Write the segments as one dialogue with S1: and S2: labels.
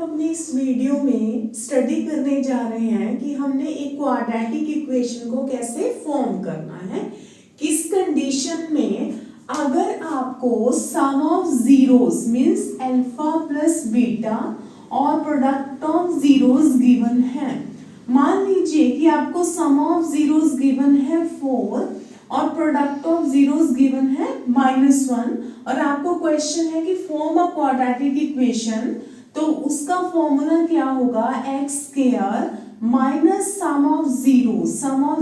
S1: अपने इस वीडियो में स्टडी करने जा रहे हैं कि हमने एक क्वाड्रेटिक इक्वेशन को कैसे फॉर्म करना है। किस कंडीशन में अगर आपको sum of zeros means alpha plus beta और प्रोडक्ट ऑफ जीरोस गिवन है। मान लीजिए कि आपको सम ऑफ जीरोस गिवन है 4 और प्रोडक्ट ऑफ जीरोस गिवन है -1 और आपको क्वेश्चन है कि फॉर्म अ क्वाड्रेटिक इक्वेशन, तो उसका फॉर्मूला क्या होगा, x square minus sum of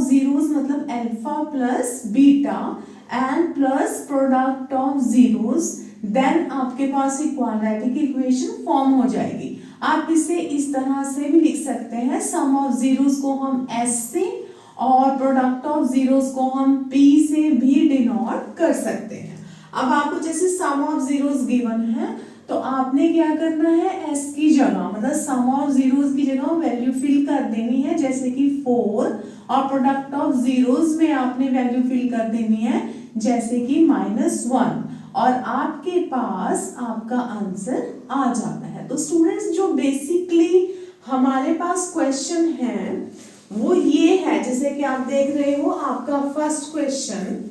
S1: zeros मतलब alpha plus beta and plus product of zeros, then आपके पास एक क्वाड्रेटिक इक्वेशन फॉर्म हो जाएगी। आप इसे इस तरह से भी लिख सकते हैं, सम ऑफ जीरोस को हम एस से और प्रोडक्ट ऑफ जीरोस को हम पी से भी डिनोट कर सकते हैं। अब आपको जैसे सम ऑफ जीरोस गिवन है तो आपने क्या करना है, एस की जगह मतलब सम ऑफ जीरोस की जगह वैल्यू फिल कर देनी है, जैसे कि 4 और प्रोडक्ट ऑफ जीरोस में आपने वैल्यू फिल कर देनी है जैसे कि -1 और आपके पास आपका आंसर आ जाता है। तो स्टूडेंट्स जो बेसिकली हमारे पास क्वेश्चन है वो ये है, जैसे कि आप देख रहे हो आपका फर्स्ट क्वेश्चन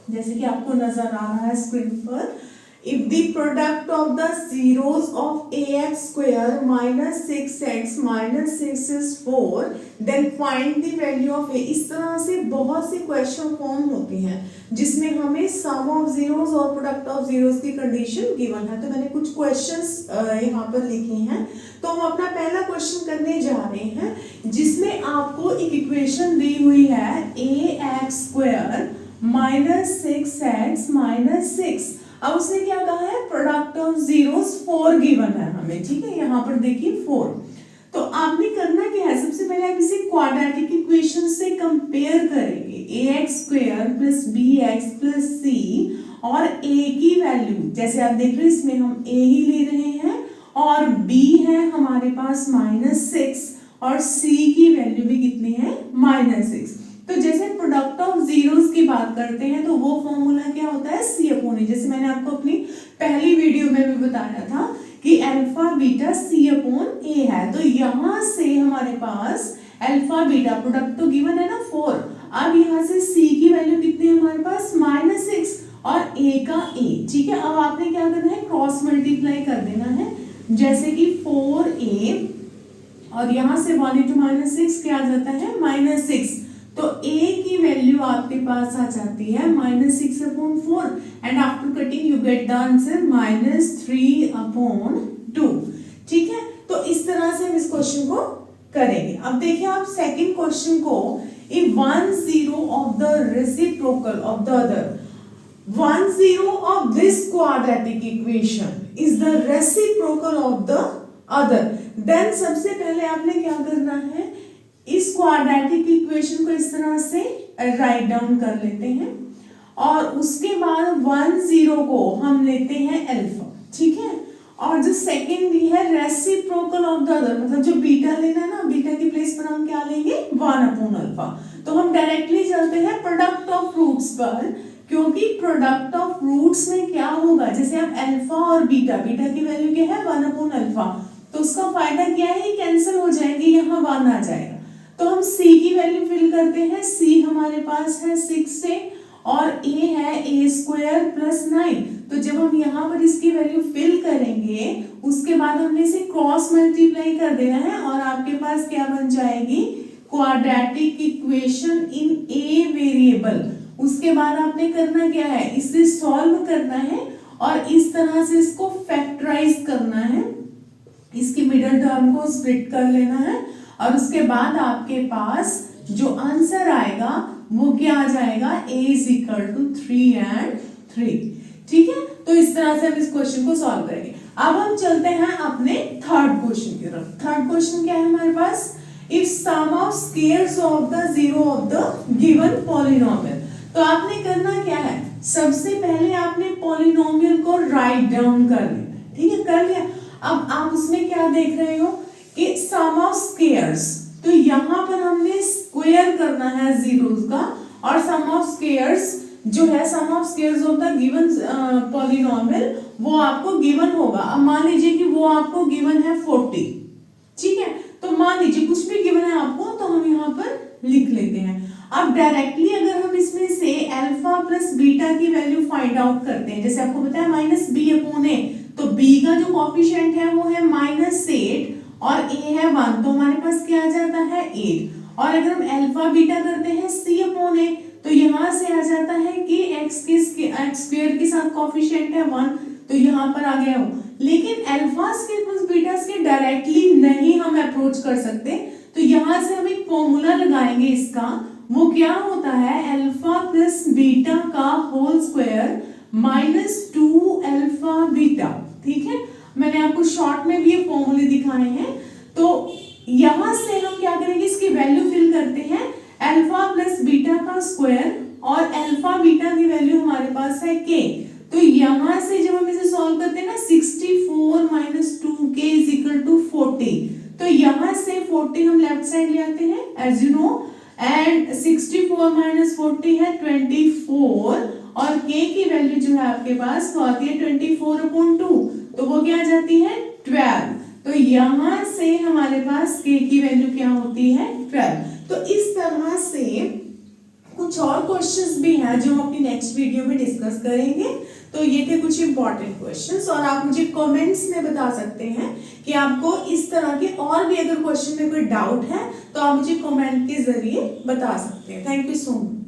S1: जैसे कि आपको नजर आ रहा है स्क्रीन पर, if the product of the zeros of ax square minus 6x minus 6 is 4 then find the value of a। इस तरह से बहुत से क्वेश्चन फॉर्म होते हैं जिसमें हमें सम ऑफ जीरोस और प्रोडक्ट ऑफ जीरोस की कंडीशन गिवन है। तो मैंने कुछ क्वेश्चंस यहाँ पर लिखे हैं, तो हम अपना पहला क्वेश्चन करने जा रहे हैं जिसमें आपको एक इक्वेशन दी हुई है ax square minus 6x minus 6। अब उसने क्या कहा है, प्रोडक्ट ऑफ जीरोस 4 गिवन है हमें, ठीक है, यहाँ पर देखिए 4। तो आपने करना क्या है, सबसे पहले आप इसे क्वाड्रेटिक इक्वेशन से कंपेयर करेंगे, ax square plus bx plus c और a की वैल्यू जैसे आप देख रहे हैं इसमें हम a ही ले रहे हैं और b है हमारे पास -6 और c की वैल्यू भी कितनी है -6। तो जैसे प्रोडक्ट ऑफ जीरोस की बात करते हैं तो वो फॉर्मूला क्या होता है, c अपॉन ए। जैसे मैंने आपको अपनी पहली वीडियो में भी बताया था कि अल्फा बीटा c अपॉन ए है। तो यहाँ से हमारे पास अल्फा बीटा प्रोडक्ट तो गिवन है ना 4, अब यहाँ से c की वैल्यू कितनी है हमारे पास -6 और a का a, ठीक है। अब आपने क्या करना है, क्रॉस मल्टीप्लाई कर देना है, जैसे कि 4a और यहाँ से 1 × -6 क्या आ जाता है -6। तो a की वैल्यू आपके पास आ जाती है -6/4 and after cutting you get the answer -3/2, ठीक है। तो इस तरह से हम इस क्वेश्चन को करेंगे। अब देखिए आप सेकंड क्वेश्चन को, if 1 0 of the reciprocal of the other 1 0 of this quadratic equation is the reciprocal of the other, then सबसे पहले आपने क्या करना है, इस क्वाड्रेटिक इक्वेशन को इस तरह से राइट डाउन कर लेते हैं और उसके बाद 1 0 को हम लेते हैं अल्फा, ठीक है। और जो सेकंड भी है रेसिप्रोकल ऑफ द अदर, मतलब जो बीटा लेना है ना, बीटा की प्लेस पर हम क्या लेंगे 1/अल्फा। तो हम डायरेक्टली चलते हैं प्रोडक्ट ऑफ रूट्स पर, क्योंकि प्रोडक्ट ऑफ रूट्स में क्या होगा, जैसे आप अल्फा और बीटा की वैल्यू क्या है 1/अल्फा, तो उसका फायदा क्या है, कैंसिल हो जाएंगे, यहाँ 1 आ जाएगा। तो हम c की वैल्यू फिल करते हैं, c हमारे पास है 6 से और a है a² प्लस 9। तो जब हम यहाँ पर इसकी वैल्यू फिल करेंगे उसके बाद हमने इसे क्रॉस मल्टीप्लाई कर देना है और आपके पास क्या बन जाएगी, quadratic equation in a variable. उसके बाद आपने करना क्या है, इसे सॉल्व करना है और इस तरह से इसको फैक्टराइज करना है, इसकी मिडिल टर्म को स्प्लिट कर लेना है और उसके बाद आपके पास जो आंसर आएगा वो क्या आ जाएगा, a = 3 and 3, ठीक है। तो इस तरह से हम इस क्वेश्चन को सॉल्व करेंगे। अब हम चलते हैं अपने थर्ड क्वेश्चन की तरफ। थर्ड क्वेश्चन क्या है हमारे पास, if sum of squares of the zero of the given polynomial. तो आपने करना क्या है, सबसे पहले आपने पॉलिनोमियल को राइट डाउन कर लेना, ठीक है, कर लिया। अब आप उसमें क्या देख रहे हो कि सम ऑफ स्क्वायर्स, तो यहाँ पर हमने स्क्वायर करना है जीरोस का और सम ऑफ स्क्वायर्स जो है, sum of squares of the given polynomial वो आपको गिवन होगा। अब मान लीजिए कि वो आपको गिवन है 40, ठीक है, तो मान लीजिए कुछ भी गिवन है आपको, तो हम यहाँ पर लिख लेते हैं। अब डायरेक्टली अगर हम इसमें से अल्फा प्लस बीटा की वैल्यू फाइंड आउट करते हैं, जैसे आपको पता है -b/a, तो b का जो कोफिशिएंट है वो है -8 और a है 1, तो हमारे पास क्या आ जाता है 8। और अगर हम अल्फा बीटा करते हैं c/a, तो यहाँ से आ जाता है कि x स्क्वायर के साथ कोफिशिएंट है 1, तो यहाँ पर आ गया वो। लेकिन alpha square plus beta square directly नहीं हम अप्रोच कर सकते, तो यहाँ से हम एक फॉर्मूला लगाएंगे इसका। वो क्या होता है, अल्फा प्लस बीटा का होल स्क्वायर -2 अल्फा बीटा, ठीक है। मैंने आपको शॉर्ट में भी ये फॉर्मूले दिखाए हैं। तो यहां से हम क्या करेंगे, इसकी वैल्यू फिल करते हैं, अल्फा प्लस बीटा का स्क्वायर, और अल्फा बीटा की वैल्यू हमारे पास है k। तो यहां से जब हम इसे सॉल्व करते हैं ना, 64 - 2k = 40, तो यहां से 40 हम लेफ्ट साइड ले आते हैं एज यू नो, एंड 64 - 40 है 24, और k की वैल्यू जो है आपके पास वो आती है 24/2, तो वो क्या आ जाती है 12। तो यहां से हमारे पास k की वैल्यू क्या होती है 12। तो इस तरह से कुछ और क्वेश्चंस भी हैं जो हम अपनी नेक्स्ट वीडियो में डिस्कस करेंगे। तो ये थे कुछ इंपॉर्टेंट क्वेश्चंस, और आप मुझे कमेंट्स में बता सकते हैं कि आपको इस तरह के और भी अगर क्वेश्चन में कोई डाउट है तो आप मुझे कमेंट के जरिए बता सकते हैं। Thank you so much.